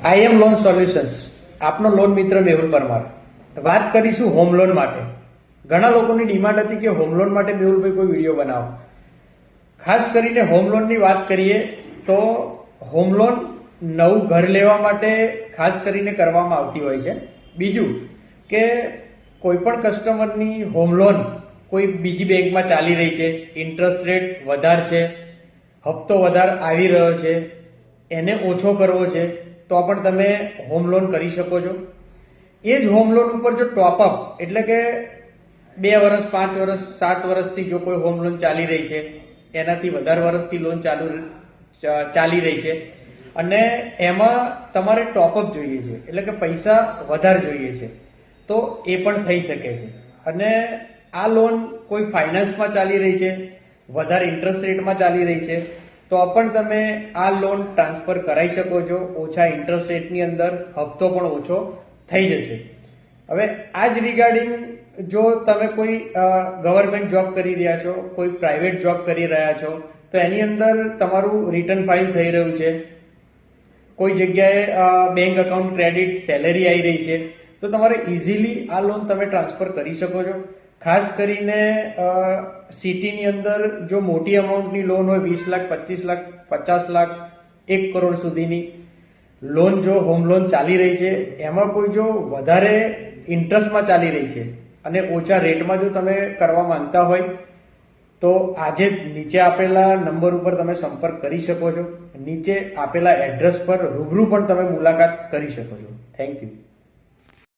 આઈ એમ loan solutions, આપનો loan મિત્ર મેહુલ પરમાર. વાત કરીશું હોમ લોન માટે. ઘણા લોકોની ડિમાન્ડ હતી કે હોમ લોન માટે મેહુલભાઈ કોઈ વિડીયો બનાવો. ખાસ કરીને હોમ લોનની વાત કરીએ તો હોમ લોન નવું ઘર લેવા માટે ખાસ કરીને કરવામાં આવતી હોય છે. બીજું કે કોઈ પણ કસ્ટમરની હોમ લોન કોઈ બીજી બેંકમાં ચાલી રહી છે, ઇન્ટરેસ્ટ રેટ વધારે છે, હપ્તો વધારે આવી રહ્યો છે, એને ઓછો કરવો છે, તો પણ તમે હોમ લોન કરી શકો છો. એ જ હોમ લોન ઉપર જો ટોપઅપ એટલે કે 2 વર્ષ, 5 વર્ષ, 7 વર્ષથી જો કોઈ હોમ લોન ચાલી રહી છે, એનાથી વધારે વર્ષથી લોન ચાલી રહી છે અને એમાં તમારે ટોપઅપ જોઈએ છે એટલે કે પૈસા વધારે જોઈએ છે, તો એ પણ થઈ શકે છે. અને આ લોન કોઈ ફાઇનાન્સમાં ચાલી રહી છે, વધારે ઇન્ટરેસ્ટ રેટમાં ચાલી રહી છે, તો પણ તમે આ લોન ટ્રાન્સફર કરાવી શકો છો ઓછા ઇન્ટરેસ્ટ રેટની અંદર. હપ્તો પણ ઓછો થઈ જશે. હવે આ જ રિગાર્ડિંગ જો તમે કોઈ ગવર્મેન્ટ જોબ કરી રહ્યા છો, કોઈ પ્રાઇવેટ જોબ કરી રહ્યા છો, તો એની અંદર તમારું રિટર્ન ફાઇલ થઈ રહ્યું છે, કોઈ જગ્યાએ બેંક અકાઉન્ટ ક્રેડિટ સેલેરી આવી રહી છે, તો તમારે ઇઝીલી આ લોન તમે ટ્રાન્સફર કરી શકો છો. ખાસ કરીને સિટીની અંદર જો મોટી અમાઉન્ટની લોન હોય 20 લાખ, 25 લાખ, 50 લાખ, 1 કરોડ સુધીની લોન જો હોમ લોન ચાલી રહી છે, એમાં કોઈ જો વધારે ઇન્ટરેસ્ટમાં ચાલી રહી છે અને ઓછા રેટમાં જો તમે કરવા માંગતા હોય તો આજે જ નીચે આપેલા નંબર ઉપર તમે સંપર્ક કરી શકો છો. નીચે આપેલા એડ્રેસ પર રૂબરૂ પણ તમે મુલાકાત કરી શકો છો. Thank you.